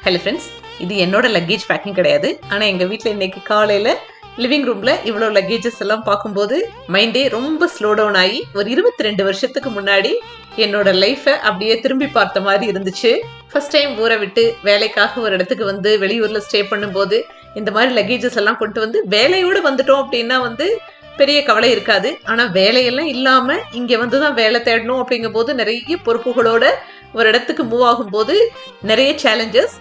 Hello friends, இது என்னோட luggage packing கிடையாது. ஆனால் எங்கள் வீட்டில் இன்னைக்கு காலையில் லிவிங் ரூமில் இவ்வளோ லக்கேஜஸ் எல்லாம் பார்க்கும்போது மைண்டே ரொம்ப ஸ்லோ டவுன் ஆகி ஒரு 22 வருஷத்துக்கு முன்னாடி என்னோட லைஃப்பை அப்படியே திரும்பி பார்த்த மாதிரி இருந்துச்சு. ஃபர்ஸ்ட் டைம் ஊரை விட்டு வேலைக்காக ஒரு இடத்துக்கு வந்து வெளியூரில் ஸ்டே பண்ணும்போது இந்த மாதிரி லக்கேஜஸ் எல்லாம் கொண்டு வந்து வேலையோடு வந்துட்டோம் அப்படின்னா பெரிய கவலை இருக்காது. ஆனால் வேலையெல்லாம் இல்லாமல் இங்கே வந்து தான் வேலை தேடணும் அப்படிங்கும் போது நிறைய பொறுப்புகளோட ஒரு இடத்துக்கு மூவ் ஆகும்போது நிறைய சேலஞ்சஸ்.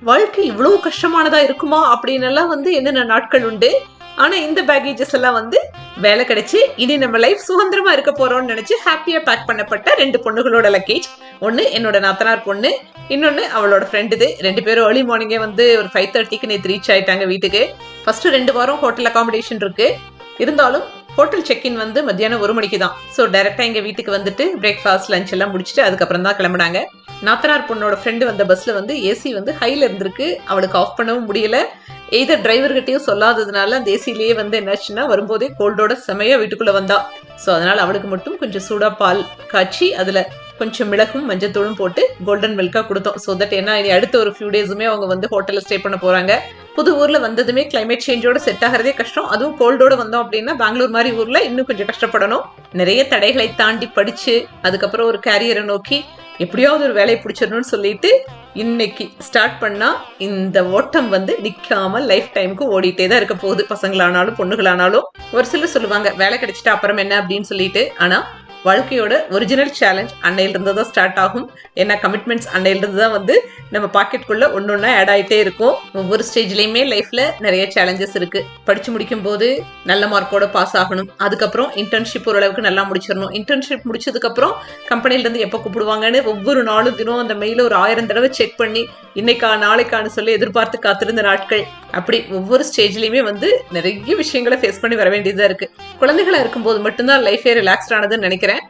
வாழ்க்கை இவ்வளவு கஷ்டமானதா இருக்குமா அப்படின்னு எல்லாம் என்னென்ன நாட்கள் உண்டு. ஆனா இந்த பேக்கேஜஸ் எல்லாம் வேலை கிடைச்சு இனி நம்ம லைஃப் சுதந்திரமா இருக்க போறோம்னு நினைச்சு ஹாப்பியா பேக் பண்ணப்பட்ட 2 பொண்ணுகளோட லக்கேஜ். ஒன்னு என்னோட நாத்தனார் பொண்ணு, இன்னொன்னு அவளோட ஃப்ரெண்டு. 2 பேரும் ஏர்லி மார்னிங்கே ஒரு 5:30க்கு நேற்று ரீச் ஆயிட்டாங்க வீட்டுக்கு. ஃபர்ஸ்ட் 2 வாரம் ஹோட்டல் அகாமடேஷன் இருக்கு. இருந்தாலும் ஹோட்டல் செக்இன் மத்தியானம் 1 மணிக்கு தான். ஸோ டைரக்டா எங்க வீட்டுக்கு வந்துட்டு பிரேக்ஃபாஸ்ட் லஞ்ச் எல்லாம் முடிச்சுட்டு அதுக்கப்புறம் தான் கிளம்புனாங்க. நாத்தனார் பொண்ணோட ஃப்ரெண்டு வந்த பஸ்ல ஏசி ஹைல இருந்திருக்கு. அவளுக்கு ஆஃப் பண்ணவும் முடியல. எய்தர் டிரைவர்கிட்டையும் சொல்லாததுனால அந்த ஏசிலேயே என்னாச்சுன்னா வரும்போதே கோல்டோட செமையா வீட்டுக்குள்ள வந்தா. ஸோ அதனால அவளுக்கு மட்டும் கொஞ்சம் சூடா பால் காய்ச்சி அதுல கொஞ்சம் மிளகும் மஞ்சத்தூளும் போட்டு கோல்டன் மில்கா கொடுத்தோம். ஸோ தட் ஏன்னா இனி அடுத்த ஒரு ஃபியூ டேஸுமே அவங்க ஹோட்டல்ல ஸ்டே பண்ண போறாங்க. புது ஊர்ல வந்ததுமே கிளைமேட் சேஞ்சோட செட் ஆகிறதே கஷ்டம். அதுவும் கோல்டோட வந்தோம் அப்படின்னா பெங்களூர் மாதிரி ஊர்ல இன்னும் கொஞ்சம் கஷ்டப்படணும். நிறைய தடைகளை தாண்டி படிச்சு அதுக்கப்புறம் ஒரு கேரியரை நோக்கி எப்படியாவது ஒரு வேலையை பிடிச்சிடணும்னு சொல்லிட்டு இன்னைக்கு ஸ்டார்ட் பண்ணா இந்த ஓட்டம் நிக்காம லைஃப் டைமுக்கு ஓடிட்டே தான் இருக்க போகுது. பசங்களானாலும் பொண்ணுகளானாலும். ஒரு சிலர் சொல்லுவாங்க வேலை கிடைச்சிட்டா அப்புறம் என்ன அப்படின்னு சொல்லிட்டு. ஆனா வாழ்க்கையோட ஒரிஜினல் சேலஞ்ச் அன்னையில இருந்து தான் ஸ்டார்ட் ஆகும். ஏன்னா கமிட்மெண்ட்ஸ் அன்னையில இருந்து தான் நம்ம பாக்கெட்டுக்குள்ள ஒன்னொன்னா ஆட் ஆயிட்டே இருக்கும். ஒவ்வொரு ஸ்டேஜ்லயுமே லைஃப்ல நிறைய சேலஞ்சஸ் இருக்கு. படிச்சு முடிக்கும் போது நல்ல மார்க்கோட பாஸ் ஆகணும். அதுக்கப்புறம் இன்டர்ன்ஷிப் ஓரளவுக்கு நல்லா முடிச்சிடணும். இன்டர்ன்ஷிப் முடிச்சதுக்கு அப்புறம் கம்பெனில இருந்து எப்ப கூப்பிடுவாங்கன்னு ஒவ்வொரு நாளும் தினம் அந்த மெயில ஒரு 1000 தடவை செக் பண்ணி இன்னைக்கா நாளைக்கான்னு சொல்லி எதிர்பார்த்து காத்திருந்த நாட்கள். அப்படி ஒவ்வொரு ஸ்டேஜ்லயுமே நிறைய விஷயங்களை ஃபேஸ் பண்ணி வர வேண்டியதா இருக்கு. குழந்தைகளா இருக்கும்போது மட்டும்தான் லைஃபே ரிலாக்ஸ்ட் ஆனதுன்னு நினைக்கிறேன்.